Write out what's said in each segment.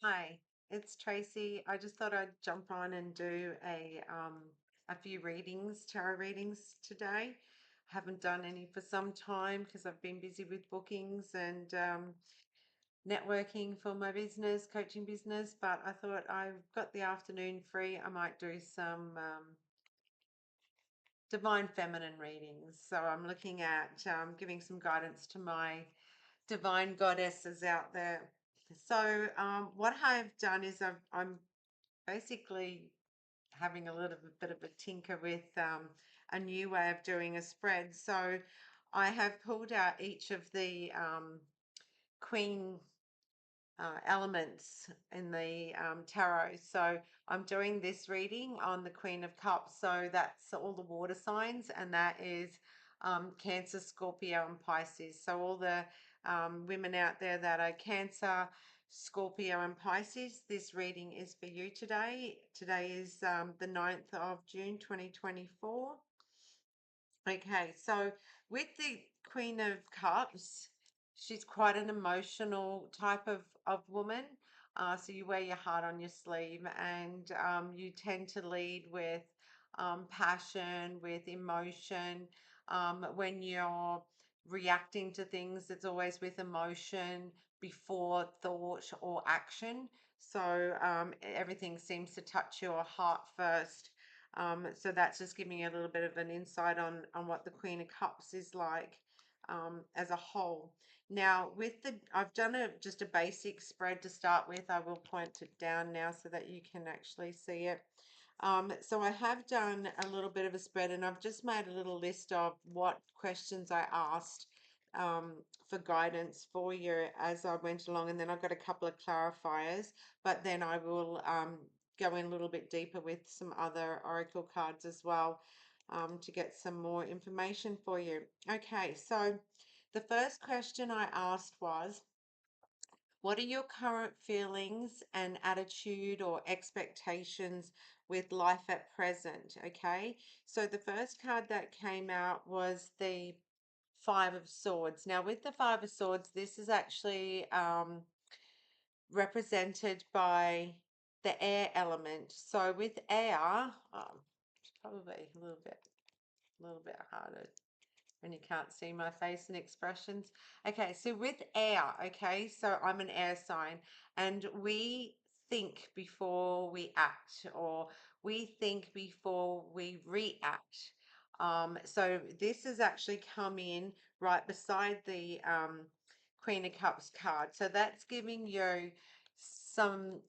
Hi, it's Tracy. I just thought I'd jump on and do a few readings, tarot readings today. I haven't done any for some time because I've been busy with bookings and networking for my business, coaching business. But I thought I've got the afternoon free. I might do some divine feminine readings. So I'm looking at giving some guidance to my divine goddesses out there. So what I've done is I'm basically having a little bit of a tinker with a new way of doing a spread. So I have pulled out each of the queen elements in the tarot. So I'm doing this reading on the Queen of Cups. So that's all the water signs, and that is Cancer, Scorpio, and Pisces. So all the women out there that are Cancer, Scorpio, and Pisces, this reading is for you today. Today is the 9th of June 2024. Okay, so with the Queen of Cups, she's quite an emotional type of woman. So you wear your heart on your sleeve, and you tend to lead with passion, with emotion. When you're reacting to things, it's always with emotion before thought or action. So everything seems to touch your heart first. So that's just giving you a little bit of an insight on what the Queen of Cups is like as a whole. Now, I've done just a basic spread to start with. I will point it down now so that you can actually see it. So I have done a little bit of a spread, and I've just made a little list of what questions I asked um, for guidance for you as I went along, and then I've got a couple of clarifiers, but then I will go in a little bit deeper with some other oracle cards as well to get some more information for you. Okay, so the first question I asked was, what are your current feelings and attitude or expectations with life at present? Okay, so the first card that came out was the Five of Swords. Now, with the Five of Swords, this is actually represented by the air element. So with air, it's probably a little bit harder when you can't see my face and expressions. Okay, so with air, okay, so I'm an air sign, and we think before we act, or we think before we react. So this has actually come in right beside the Queen of Cups card. So that's giving you some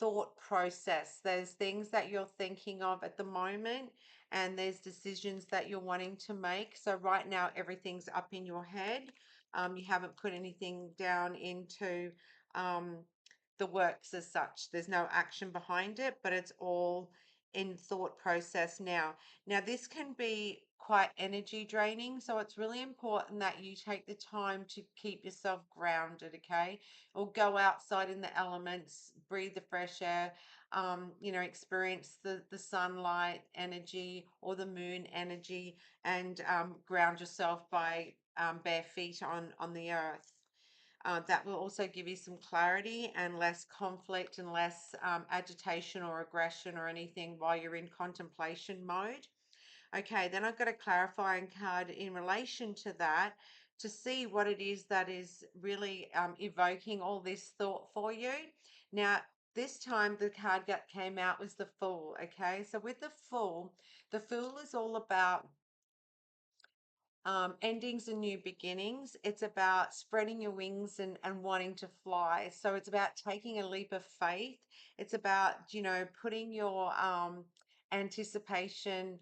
thought process. There's things that you're thinking of at the moment, and there's decisions that you're wanting to make. So right now, everything's up in your head. You haven't put anything down into um, the works as such. There's no action behind it, but it's all in thought process now. Now, this can be quite energy draining, so it's really important that you take the time to keep yourself grounded, okay? Or go outside in the elements, breathe the fresh air, experience the sunlight energy or the moon energy, and ground yourself by bare feet on the earth. That will also give you some clarity and less conflict and less agitation or aggression or anything while you're in contemplation mode. Okay, then I've got a clarifying card in relation to that to see what it is that is really evoking all this thought for you. Now, this time the card that came out was the Fool. Okay, so with the Fool is all about endings and new beginnings. It's about spreading your wings and wanting to fly. So it's about taking a leap of faith. It's about, putting your anticipation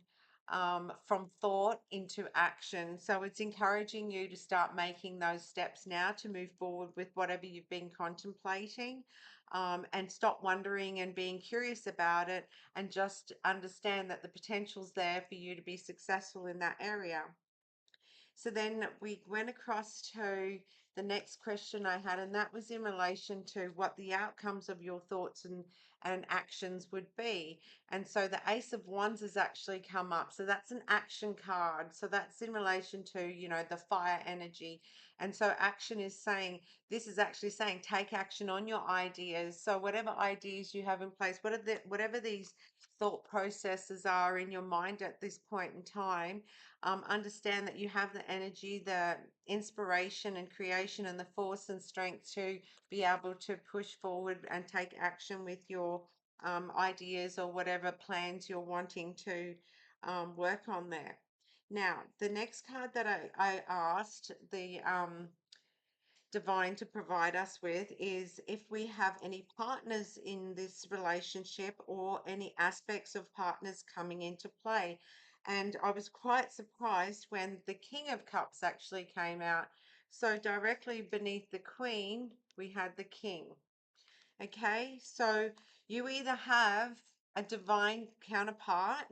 from thought into action. So it's encouraging you to start making those steps now to move forward with whatever you've been contemplating. And stop wondering and being curious about it, and just understand that the potential's there for you to be successful in that area. So then we went across to the next question I had, and that was in relation to what the outcomes of your thoughts and actions would be. And so the Ace of Wands has actually come up. So that's an action card. So that's in relation to, the fire energy. And so action is saying, this is actually saying take action on your ideas. So whatever ideas you have in place, whatever these thought processes are in your mind at this point in time, understand that you have the energy, the inspiration and creation, and the force and strength to be able to push forward and take action with your ideas or whatever plans you're wanting to work on there. Now, the next card that I asked the divine to provide us with is if we have any partners in this relationship or any aspects of partners coming into play. And I was quite surprised when the King of Cups actually came out. So directly beneath the Queen, we had the King. Okay, so you either have a divine counterpart,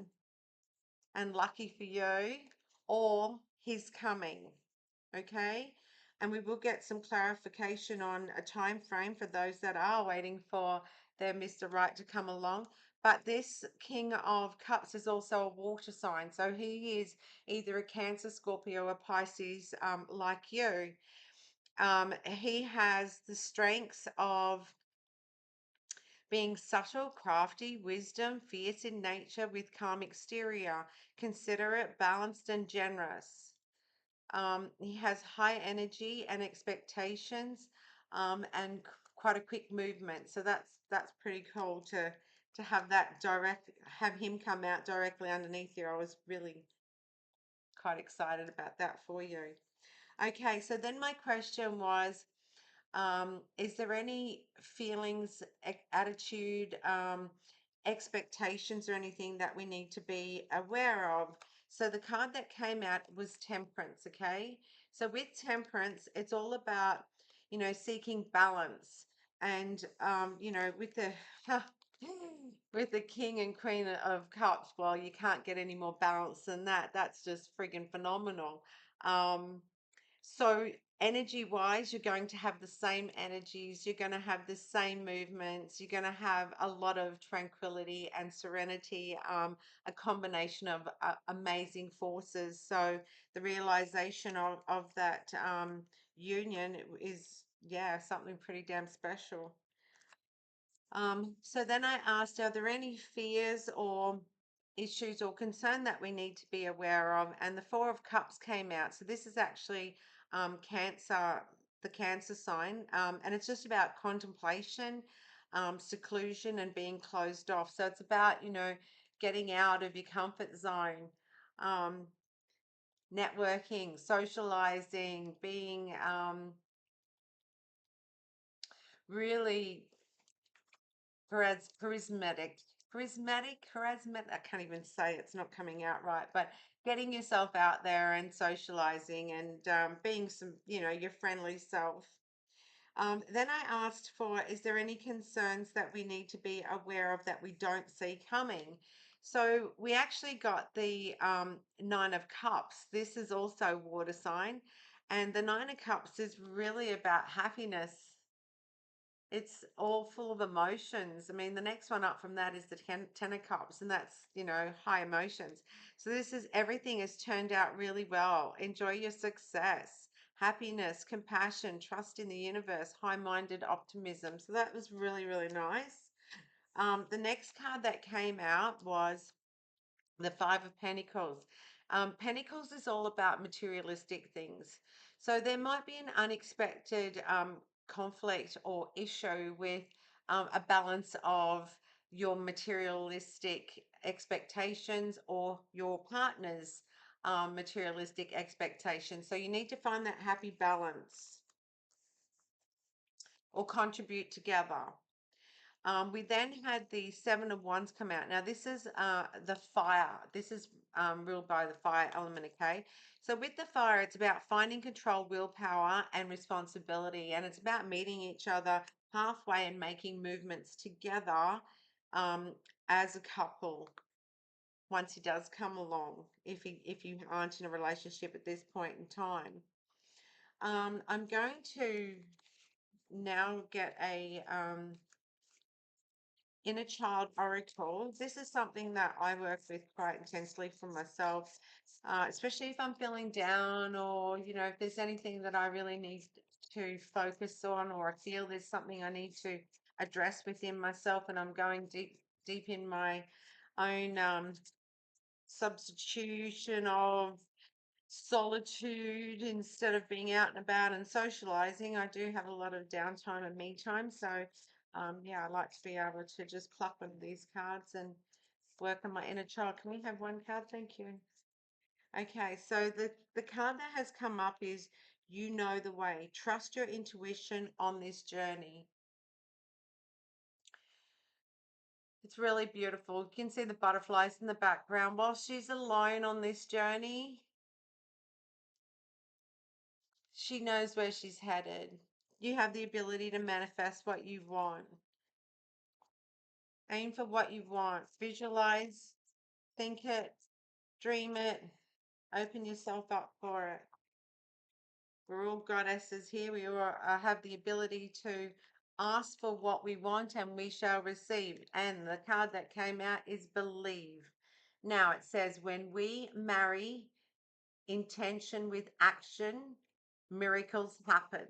and lucky for you, or he's coming. Okay, and we will get some clarification on a time frame for those that are waiting for their Mr. Right to come along. But this King of Cups is also a water sign, so he is either a Cancer, Scorpio, or Pisces, like you. He has the strengths of being subtle, crafty, wisdom, fierce in nature with calm exterior, considerate, balanced, and generous. He has high energy and expectations, and quite a quick movement. So that's pretty cool to have him come out directly underneath you. I was really quite excited about that for you. Okay, so then my question was, is there any feelings, attitude, expectations, or anything that we need to be aware of? So the card that came out was Temperance, okay? So with Temperance, it's all about, seeking balance. And, with the with the King and Queen of Cups, well, you can't get any more balance than that. That's just friggin' phenomenal. Um, so energy wise, you're going to have the same energies, you're going to have the same movements, you're going to have a lot of tranquility and serenity, a combination of amazing forces. So the realization of that union is, yeah, something pretty damn special. So then I asked, are there any fears or issues or concern that we need to be aware of? And the Four of Cups came out. So this is actually Cancer, the Cancer sign. And it's just about contemplation, seclusion, and being closed off. So it's about, getting out of your comfort zone, um, networking, socializing, being really charismatic. I can't even say it's not coming out right, but getting yourself out there and socializing and being your friendly self. Then I asked for, is there any concerns that we need to be aware of that we don't see coming? So we actually got the Nine of Cups. This is also water sign. And the Nine of Cups is really about happiness. It's all full of emotions. I mean, the next one up from that is the Ten of Cups, and that's, high emotions. So this is everything has turned out really well. Enjoy your success, happiness, compassion, trust in the universe, high-minded optimism. So that was really, really nice. The next card that came out was the Five of Pentacles. Pentacles is all about materialistic things. So there might be an unexpected conflict or issue with a balance of your materialistic expectations or your partner's materialistic expectations. So you need to find that happy balance or contribute together. We then had the Seven of Wands come out. Now, this is the fire. This is ruled by the fire element, okay? So with the fire, it's about finding control, willpower, and responsibility. And it's about meeting each other halfway and making movements together um, as a couple once he does come along, if you aren't in a relationship at this point in time. I'm going to now get a inner child oracle. This is something that I work with quite intensely for myself, especially if I'm feeling down, or if there's anything that I really need to focus on, or I feel there's something I need to address within myself, and I'm going deep in my own substitution of solitude instead of being out and about and socializing. I do have a lot of downtime and me time. So, yeah, I like to be able to just pluck one of these cards and work on my inner child. Can we have one card? Thank you. Okay, so the card that has come up is you know the way. Trust your intuition on this journey. It's really beautiful. You can see the butterflies in the background. While she's alone on this journey, she knows where she's headed. You have the ability to manifest what you want. Aim for what you want. Visualize, think it, dream it, open yourself up for it. We're all goddesses here. We all have the ability to ask for what we want and we shall receive. And the card that came out is believe. Now it says, when we marry intention with action, miracles happen.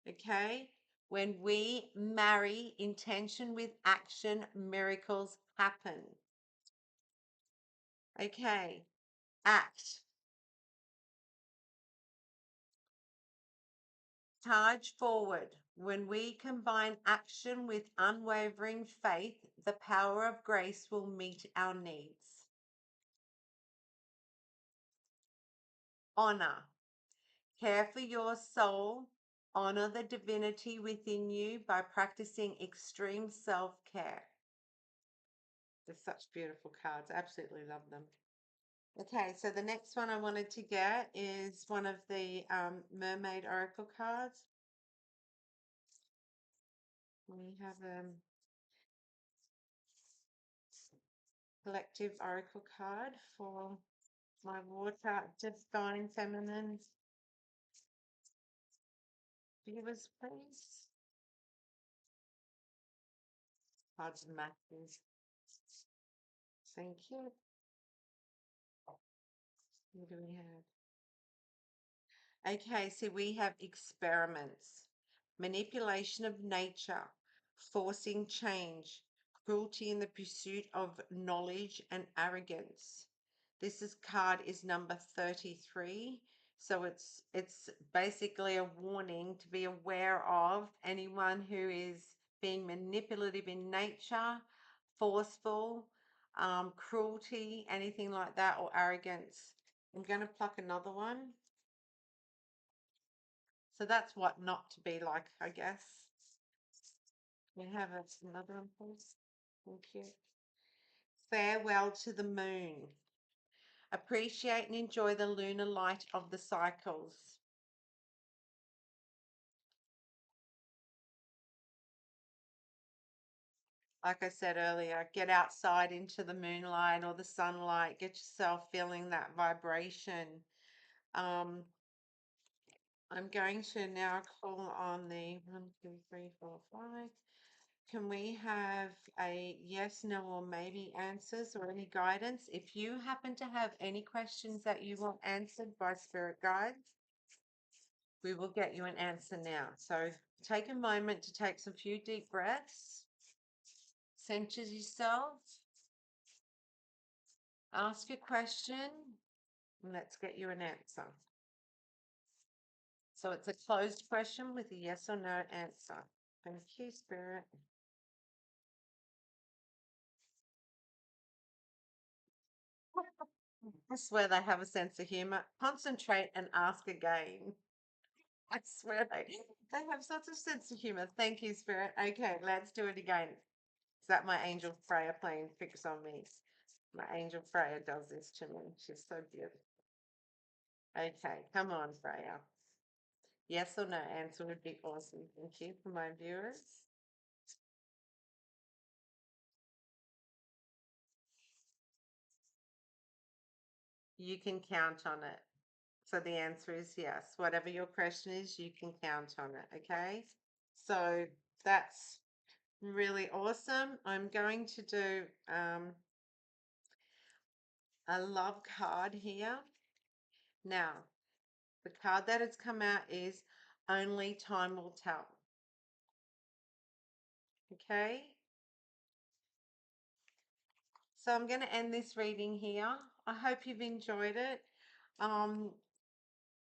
Okay? When we marry intention with action, miracles happen. Okay? Act. Charge forward. When we combine action with unwavering faith, the power of grace will meet our needs. Honor. Care for your soul. Honor the divinity within you by practicing extreme self-care. They're such beautiful cards. I absolutely love them. Okay, so the next one I wanted to get is one of the Mermaid Oracle cards. We have a collective Oracle card for my water divine feminine viewers, please. Cards and matches. Thank you. What do we have? Okay, so we have experiments, manipulation of nature, forcing change, cruelty in the pursuit of knowledge, and arrogance. Card is number 33. So it's basically a warning to be aware of anyone who is being manipulative in nature, forceful, cruelty, anything like that, or arrogance. I'm going to pluck another one. So that's what not to be like, I guess. We have another one, please. Thank you. Farewell to the moon. Appreciate and enjoy the lunar light of the cycles. Like I said earlier, get outside into the moonlight or the sunlight. Get yourself feeling that vibration. Um, I'm going to now call on the 1, 2, 3, 4, 5. Can we have a yes, no, or maybe answers or any guidance? If you happen to have any questions that you want answered by spirit guides, we will get you an answer now. So take a moment to take some few deep breaths, center yourself, ask a question, and let's get you an answer. So it's a closed question with a yes or no answer. Thank you, Spirit. I swear they have a sense of humor. Concentrate and ask again. I swear they have such a sense of humor. Thank you, Spirit. Okay, let's do it again. Is that my angel Freya playing tricks on me? My angel Freya does this to me. She's so beautiful. Okay, come on, Freya. Yes or no answer would be awesome. Thank you for my viewers. You can count on it. So the answer is yes. Whatever your question is, you can count on it. Okay. So that's really awesome. I'm going to do a love card here. Now, the card that has come out is Only Time Will Tell. Okay. So I'm going to end this reading here. I hope you've enjoyed it. Um,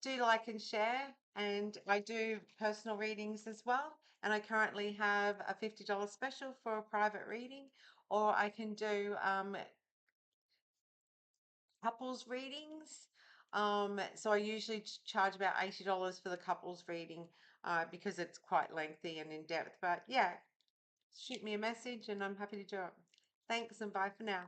do like and share. And I do personal readings as well. And I currently have a $50 special for a private reading, or I can do couples readings. So I usually charge about $80 for the couples reading because it's quite lengthy and in depth. But yeah, shoot me a message and I'm happy to do it. Thanks and bye for now.